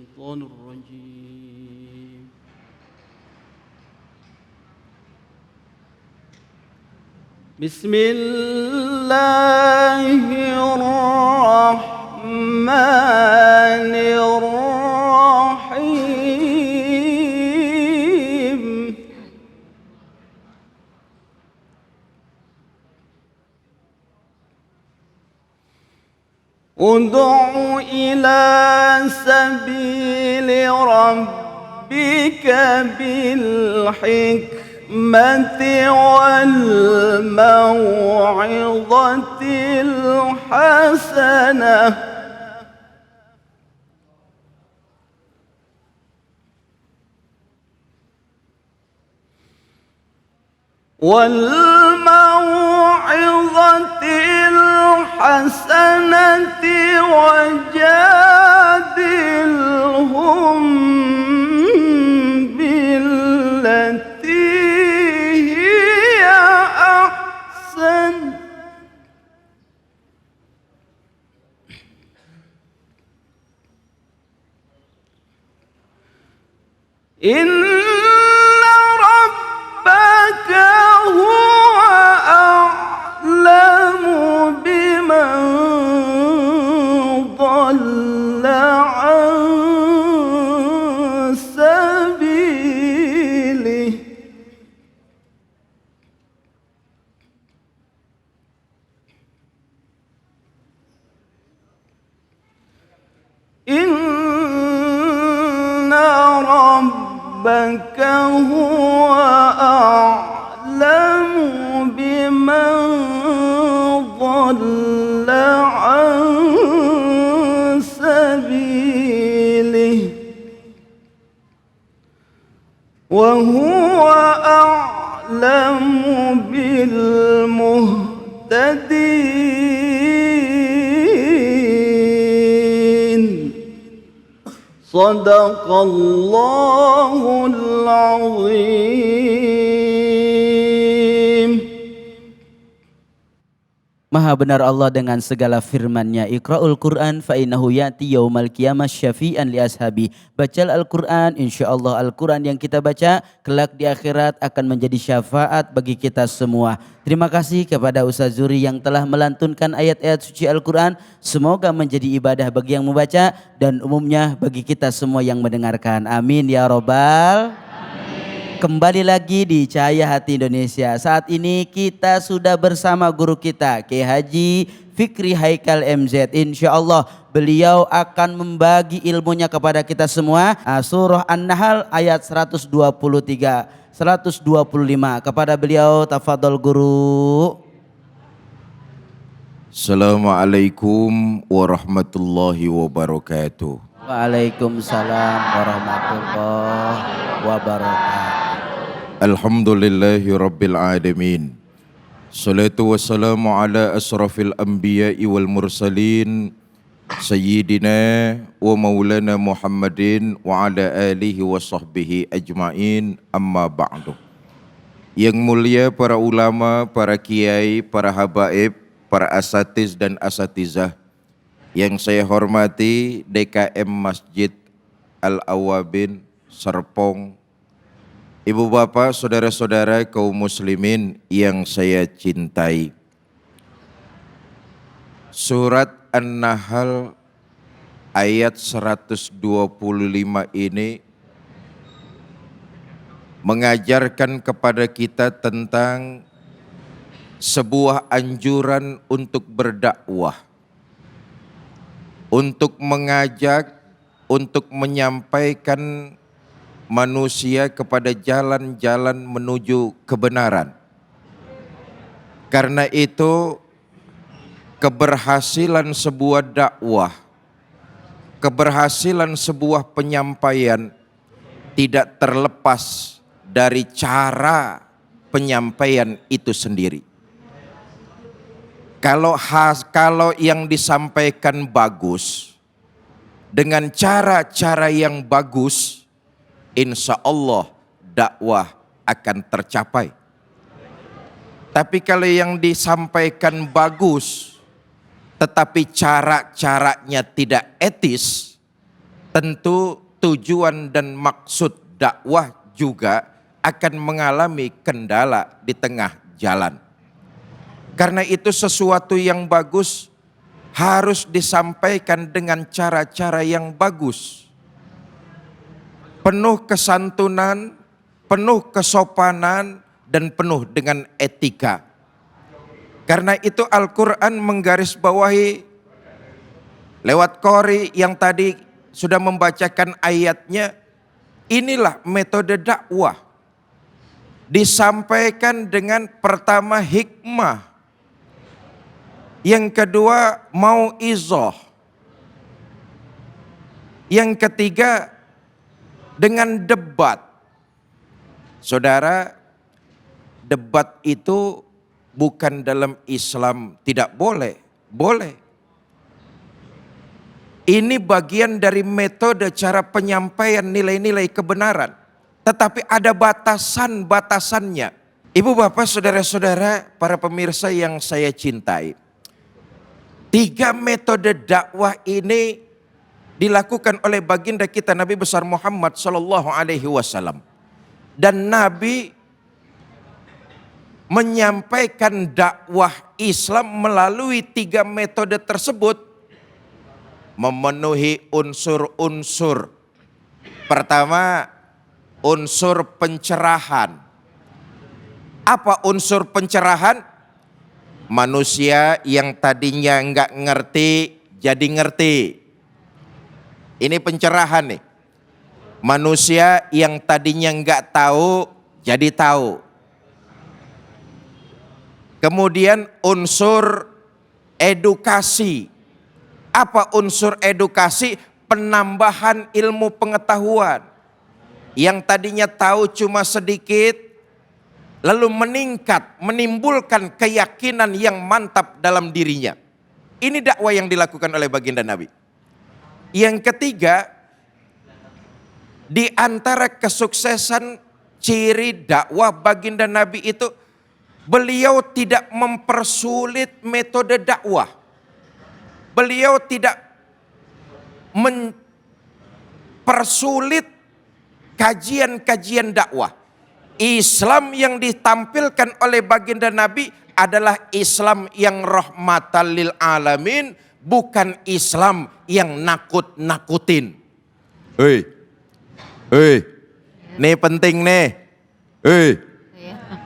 الشيطان الرجيم بسم الله الرحمن الرحيم ادع إلى سبيل ربك بالحكمة والموعظة الحسنة وجادلهم بالتي هي أحسن إن ربك هو أعلم بمن ضل عن سبيله إن ربك هو أعلم بمن ضل عن سبيله وهو أعلم بالمهتدين صدق الله العظيم. Maha benar Allah dengan segala firman-Nya. Iqra'ul Qur'an fa innahu ya'ti yaumal qiyamah syafi'an li ashabi. Baca Al-Qur'an, insyaallah Al-Qur'an yang kita baca kelak di akhirat akan menjadi syafaat bagi kita semua. Terima kasih kepada Ustaz Zuri yang telah melantunkan ayat-ayat suci Al-Qur'an. Semoga menjadi ibadah bagi yang membaca dan umumnya bagi kita semua yang mendengarkan. Amin ya robbal. Kembali lagi di Cahaya Hati Indonesia. Saat ini kita sudah bersama guru kita Kiai Haji Fikri Haikal MZ. Insya Allah beliau akan membagi ilmunya kepada kita semua. Surah An-Nahl ayat 123, 125. Kepada beliau tafadhol guru. Assalamualaikum warahmatullahi wabarakatuh. Waalaikumsalam warahmatullahi wabarakatuh. Alhamdulillahi rabbil alamin. Salatu wassalamu ala asrafil anbiya'i wal mursalin Sayyidina wa maulana Muhammadin wa ala alihi wa sahbihi ajma'in, amma ba'du. Yang mulia para ulama, para kiai, para habaib, para asatiz dan asatizah yang saya hormati, DKM Masjid Al-Awabin Serpong, ibu bapak, saudara-saudara kaum muslimin yang saya cintai. Surat An-Nahl ayat 125 ini mengajarkan kepada kita tentang sebuah anjuran untuk berdakwah, untuk mengajak, untuk menyampaikan manusia kepada jalan-jalan menuju kebenaran. Karena itu keberhasilan sebuah dakwah, keberhasilan sebuah penyampaian tidak terlepas dari cara penyampaian itu sendiri. Kalau yang disampaikan bagus, dengan cara-cara yang bagus, insya Allah dakwah akan tercapai. Tapi kalau yang disampaikan bagus, tetapi cara-caranya tidak etis, tentu tujuan dan maksud dakwah juga akan mengalami kendala di tengah jalan. Karena itu sesuatu yang bagus harus disampaikan dengan cara-cara yang bagus. Penuh kesantunan, penuh kesopanan, dan penuh dengan etika. Karena itu Al-Quran menggarisbawahi lewat Qori yang tadi sudah membacakan ayatnya, inilah metode dakwah. Disampaikan dengan pertama hikmah, yang kedua mau'izah, yang ketiga dengan debat. Saudara, debat itu bukan dalam Islam tidak boleh, boleh. Ini bagian dari metode cara penyampaian nilai-nilai kebenaran. Tetapi ada batasan-batasannya. Ibu bapak saudara-saudara para pemirsa yang saya cintai. 3 metode dakwah ini dilakukan oleh baginda kita Nabi besar Muhammad sallallahu alaihi wasallam. Dan Nabi menyampaikan dakwah Islam melalui 3 metode tersebut memenuhi unsur-unsur. Pertama, unsur pencerahan. Apa unsur pencerahan? Manusia yang tadinya enggak ngerti jadi ngerti. Ini pencerahan nih. Manusia yang tadinya enggak tahu jadi tahu. Kemudian unsur edukasi. Apa unsur edukasi? Penambahan ilmu pengetahuan. Yang tadinya tahu cuma sedikit, lalu meningkat, menimbulkan keyakinan yang mantap dalam dirinya. Ini dakwah yang dilakukan oleh baginda Nabi. Yang ketiga, di antara kesuksesan ciri dakwah baginda Nabi itu, beliau tidak mempersulit metode dakwah. Beliau tidak mempersulit kajian-kajian dakwah. Islam yang ditampilkan oleh baginda Nabi adalah Islam yang rahmatan lil alamin, bukan Islam yang nakut-nakutin. Hei, nih penting nih.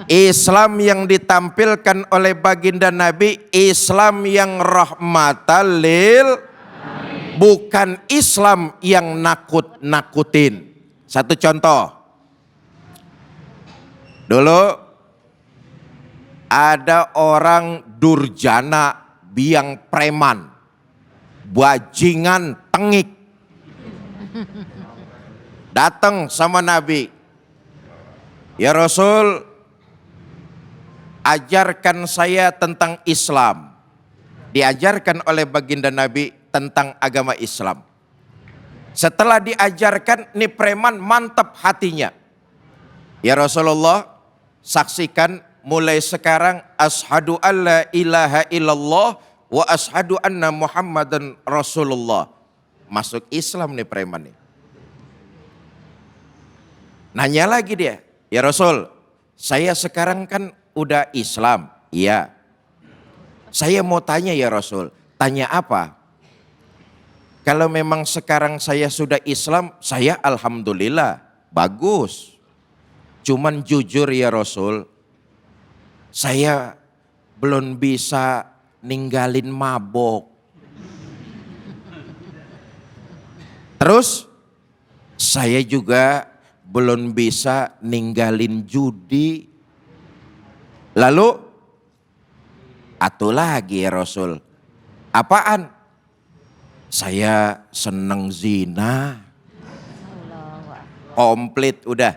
Islam yang ditampilkan oleh baginda Nabi, Islam yang rahmatan lil, bukan Islam yang nakut-nakutin. Satu contoh. Dulu ada orang durjana, biang preman, bajingan tengik. Datang sama Nabi. Ya Rasul, ajarkan saya tentang Islam. Diajarkan oleh baginda Nabi tentang agama Islam. Setelah diajarkan, nih preman mantap hatinya. Ya Rasulullah, saksikan mulai sekarang asyhadu alla ilaha illallah wa asyhadu anna Muhammadan Rasulullah. Masuk Islam nih preman nih. Nanya lagi dia, ya Rasul, saya sekarang kan udah Islam. Iya. Saya mau tanya ya Rasul, tanya apa? Kalau memang sekarang saya sudah Islam, saya alhamdulillah, bagus. Cuman jujur ya Rasul, saya belum bisa ninggalin mabok. Terus saya juga belum bisa ninggalin judi. Lalu, atuh lagi ya Rasul, apaan? Saya seneng zina. Komplit udah.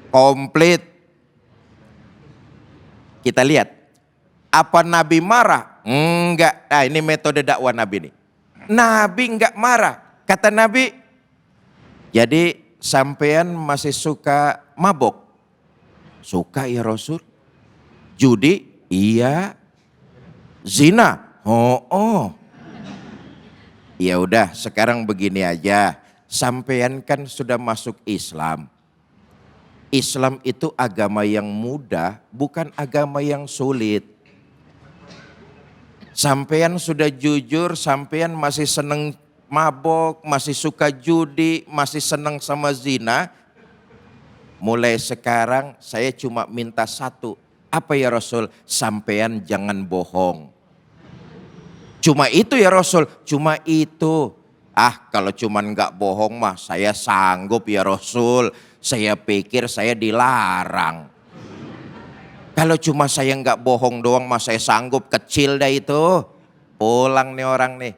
Komplit. Kita lihat. Apa Nabi marah? Enggak. Nah, ini metode dakwah Nabi nih. Nabi enggak marah. Kata Nabi, jadi sampean masih suka mabok? Suka ya Rasul. Judi? Iya. Zina? Oh. Ya udah, sekarang begini aja. sampean kan sudah masuk Islam. Islam itu agama yang mudah, bukan agama yang sulit. Sampean sudah jujur, sampean masih seneng mabok, masih suka judi, masih seneng sama zina. Mulai sekarang saya cuma minta satu. Apa ya Rasul? Sampean jangan bohong. Cuma itu ya Rasul, cuma itu. Kalau cuman nggak bohong mah saya sanggup ya Rasul. Saya pikir saya dilarang. Kalau cuma saya nggak bohong doang mah saya sanggup, kecil dah itu. Pulang nih orang nih.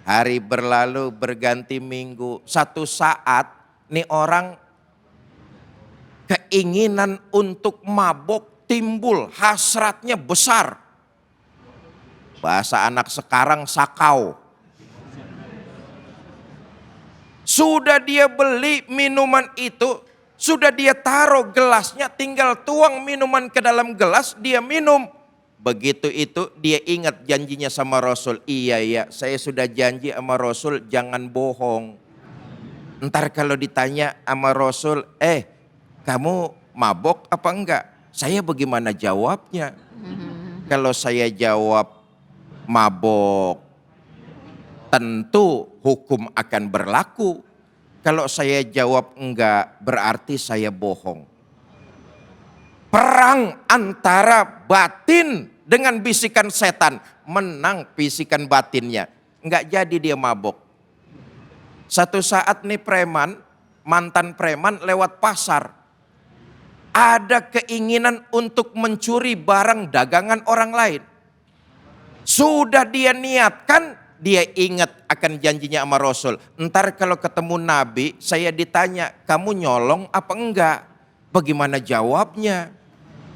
Hari berlalu berganti minggu. Satu saat nih orang keinginan untuk mabok timbul, hasratnya besar. Bahasa anak sekarang sakau. Sudah dia beli minuman itu, sudah dia taruh gelasnya, tinggal tuang minuman ke dalam gelas, dia minum. Begitu itu dia ingat janjinya sama Rasul. Iya, saya sudah janji sama Rasul jangan bohong. Ntar kalau ditanya sama Rasul, kamu mabok apa enggak? Saya bagaimana jawabnya? Kalau saya jawab mabok, tentu hukum akan berlaku. Kalau saya jawab enggak, berarti saya bohong. Perang antara batin dengan bisikan setan. Menang bisikan batinnya. Enggak jadi dia mabok. Satu saat nih preman, mantan preman lewat pasar. Ada keinginan untuk mencuri barang dagangan orang lain. Sudah dia niatkan, dia ingat akan janjinya sama Rasul. Ntar kalau ketemu Nabi, saya ditanya, kamu nyolong apa enggak? Bagaimana jawabnya?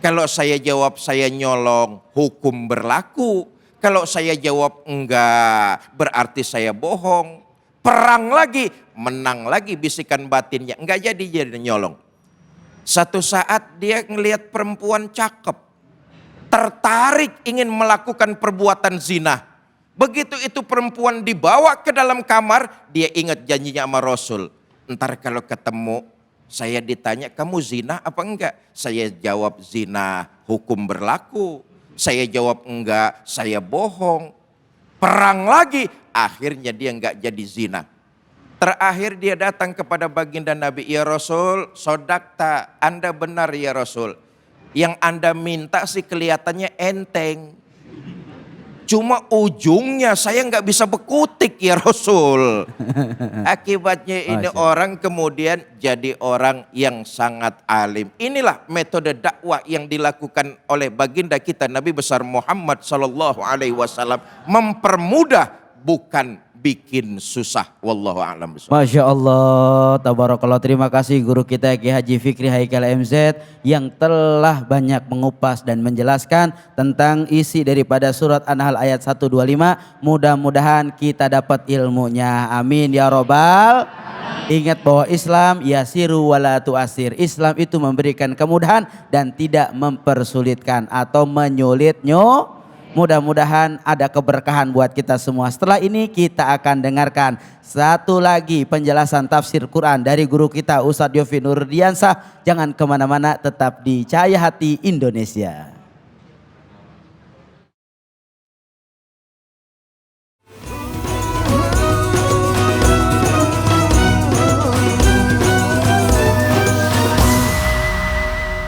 Kalau saya jawab saya nyolong, hukum berlaku. Kalau saya jawab enggak, berarti saya bohong. Perang lagi, menang lagi bisikan batinnya. Enggak jadi nyolong. Satu saat dia ngelihat perempuan cakep. Tertarik ingin melakukan perbuatan zina. Begitu itu perempuan dibawa ke dalam kamar, dia ingat janjinya sama Rasul. Ntar kalau ketemu, saya ditanya, kamu zina apa enggak? Saya jawab zina, hukum berlaku. Saya jawab enggak, saya bohong. Perang lagi, akhirnya dia enggak jadi zina. Terakhir dia datang kepada baginda Nabi, ya Rasul, sodakta, Anda benar ya Rasul. Yang Anda minta sih kelihatannya enteng. Cuma ujungnya saya nggak bisa bekutik ya Rasul. Akibatnya ini orang kemudian jadi orang yang sangat alim. Inilah metode dakwah yang dilakukan oleh baginda kita Nabi besar Muhammad sallallahu alaihi wasallam, mempermudah bukan bikin susah. Wallahu a'lam bishawab. Masya Allah, tabarakallah. Terima kasih guru kita Ki Haji Fikri Haikal MZ yang telah banyak mengupas dan menjelaskan tentang isi daripada surat An-Nahl ayat 125. Mudah-mudahan kita dapat ilmunya. Amin ya robbal. Ingat bahwa Islam yasiru wala tu'asir. Islam itu memberikan kemudahan dan tidak mempersulitkan atau menyulitnya. Mudah-mudahan ada keberkahan buat kita semua. Setelah ini kita akan dengarkan satu lagi penjelasan tafsir Quran dari guru kita Ustadz Yofi Nurdiansah. Jangan kemana-mana, tetap di Cahaya Hati Indonesia.